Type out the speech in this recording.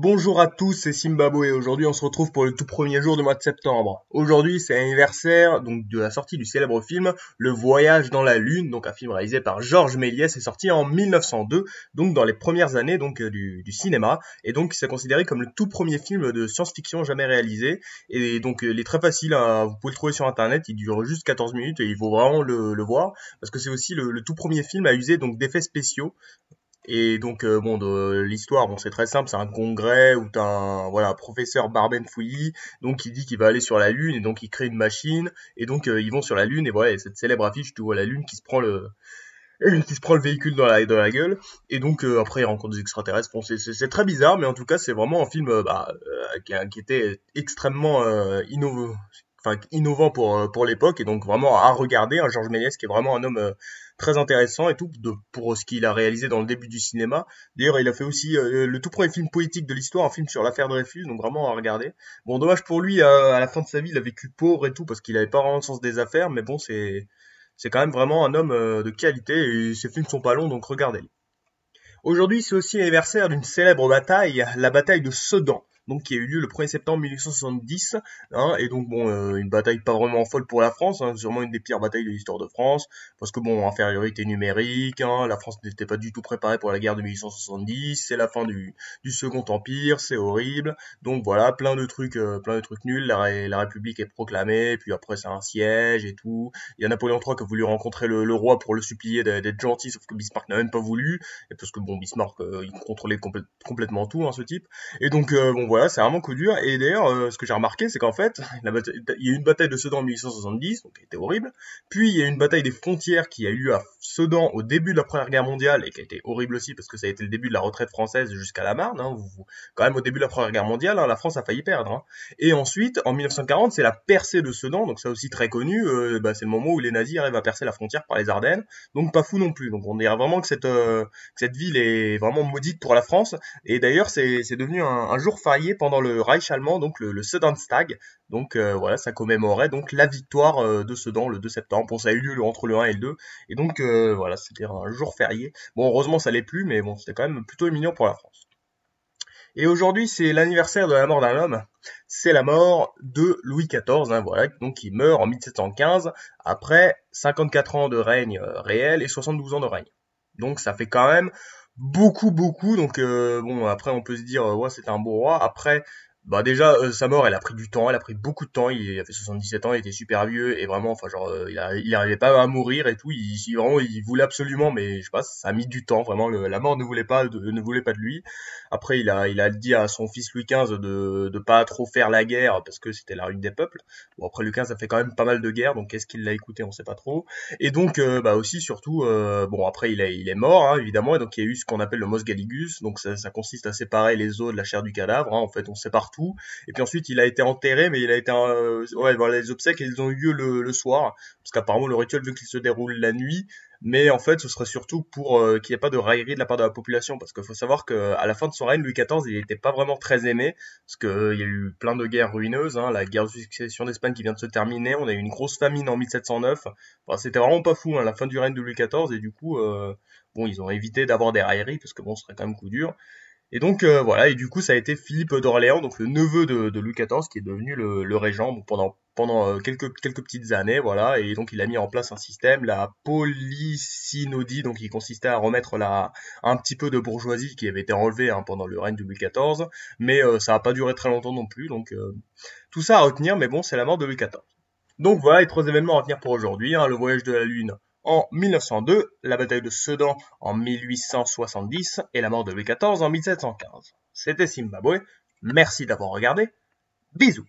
Bonjour à tous, c'est Simbabwe et aujourd'hui on se retrouve pour le tout premier jour du mois de septembre. Aujourd'hui c'est l'anniversaire donc de la sortie du célèbre film Le Voyage dans la Lune, donc un film réalisé par Georges Méliès et sorti en 1902, donc dans les premières années du cinéma, et donc c'est considéré comme le tout premier film de science-fiction jamais réalisé. Et donc il est très facile, vous pouvez le trouver sur internet, il dure juste 14 minutes et il faut vraiment le voir parce que c'est aussi le tout premier film à user donc d'effets spéciaux. Et donc bon, de l'histoire, bon, c'est très simple, c'est un congrès où t'as un professeur Barbenfouilly donc qui dit qu'il va aller sur la Lune et donc il crée une machine et donc ils vont sur la Lune et voilà, et cette célèbre affiche, tu vois la Lune qui se prend le véhicule dans la gueule. Et donc après il rencontre des extraterrestres. Bon, c'est très bizarre, mais en tout cas c'est vraiment un film qui était extrêmement innovant pour l'époque, et donc vraiment à regarder, un Georges Méliès qui est vraiment un homme très intéressant et tout pour ce qu'il a réalisé dans le début du cinéma. D'ailleurs il a fait aussi le tout premier film politique de l'histoire, un film sur l'affaire Dreyfus, donc vraiment à regarder. Bon, dommage pour lui, à la fin de sa vie il a vécu pauvre et tout parce qu'il avait pas vraiment le sens des affaires, mais bon, c'est quand même vraiment un homme de qualité et ses films sont pas longs, donc regardez-les. Aujourd'hui, c'est aussi l'anniversaire d'une célèbre bataille, la bataille de Sedan, donc qui a eu lieu le 1er septembre 1870, hein, et donc bon, une bataille pas vraiment folle pour la France, hein, sûrement une des pires batailles de l'histoire de France, parce que bon, infériorité numérique, hein, la France n'était pas du tout préparée pour la guerre de 1870, c'est la fin du Second Empire, c'est horrible, donc voilà, plein de trucs nuls, la République est proclamée, puis après c'est un siège et tout, il y a Napoléon III qui a voulu rencontrer le roi pour le supplier d'être gentil, sauf que Bismarck n'a même pas voulu, et parce que bon, Bismarck il contrôlait complètement tout, hein, ce type. Et donc bon, voilà, c'est vraiment coup dur. Et d'ailleurs ce que j'ai remarqué, c'est qu'en fait il y a eu une bataille de Sedan en 1870, donc qui était horrible, puis il y a eu une bataille des frontières qui a eu lieu à Sedan au début de la Première Guerre mondiale et qui a été horrible aussi parce que ça a été le début de la retraite française jusqu'à la Marne, hein. Quand même, au début de la Première Guerre mondiale, hein, la France a failli perdre, hein. Et ensuite en 1940 c'est la percée de Sedan, donc ça aussi très connu, c'est le moment où les nazis arrivent à percer la frontière par les Ardennes, donc pas fou non plus. Donc on dirait vraiment que cette ville est vraiment maudite pour la France. Et d'ailleurs, c'est devenu un jour férié pendant le Reich allemand, donc le Suddenstag. Donc voilà, ça commémorait donc la victoire de Sedan le 2 septembre. Bon, ça a eu lieu entre le 1 et le 2. Et donc voilà, c'était un jour férié. Bon, heureusement, ça l'est plus, mais bon, c'était quand même plutôt éminent pour la France. Et aujourd'hui, c'est l'anniversaire de la mort d'un homme. C'est la mort de Louis XIV, hein, voilà, donc il meurt en 1715 après 54 ans de règne réel et 72 ans de règne. Donc ça fait quand même beaucoup. Donc bon, après on peut se dire ouais, c'était un beau roi. Après, bah déjà sa mort, elle a pris du temps, elle a pris beaucoup de temps. Il a fait 77 ans, il était super vieux et vraiment, enfin genre il arrivait pas à mourir et tout. Vraiment il voulait absolument, mais je sais pas, ça a mis du temps. Vraiment, la mort ne voulait pas de lui. Après il a dit à son fils Louis XV de pas trop faire la guerre parce que c'était la ruine des peuples. Bon, après Louis XV a fait quand même pas mal de guerres, donc est-ce qu'il l'a écouté, on sait pas trop. Et donc, bah aussi, surtout, bon, après, il est mort, hein, évidemment, et donc il y a eu ce qu'on appelle le mos galligus, donc ça consiste à séparer les os de la chair du cadavre, hein, en fait, on sépare tout, et puis ensuite, il a été enterré, mais il a été, ouais, voilà, les obsèques, ils ont eu lieu le soir, parce qu'apparemment, le rituel veut qu'il se déroule la nuit, mais en fait, ce serait surtout pour qu'il n'y ait pas de raillerie de la part de la population, parce qu'il faut savoir qu'à la fin de son règne, Louis XIV, il n'était pas vraiment très aimé, parce qu'il y a eu plein de guerres ruineuses, hein, la guerre de succession d'Espagne qui vient de se terminer, on a eu une grosse famine en 1709, enfin, c'était vraiment pas fou, hein, la fin du règne de Louis XIV, et du coup, bon, ils ont évité d'avoir des railleries, parce que bon, ce serait quand même coup dur. Et donc voilà, et du coup ça a été Philippe d'Orléans, donc le neveu de Louis XIV, qui est devenu le régent donc pendant quelques petites années, voilà, et donc il a mis en place un système, la polycynodie, donc qui consistait à remettre un petit peu de bourgeoisie qui avait été enlevée, hein, pendant le règne de Louis XIV, mais ça n'a pas duré très longtemps non plus, donc tout ça à retenir, mais bon, c'est la mort de Louis XIV. Donc voilà les trois événements à retenir pour aujourd'hui, hein, le voyage de la Lune en 1902, la bataille de Sedan en 1870 et la mort de Louis XIV en 1715. C'était Zimbabwe, merci d'avoir regardé, bisous.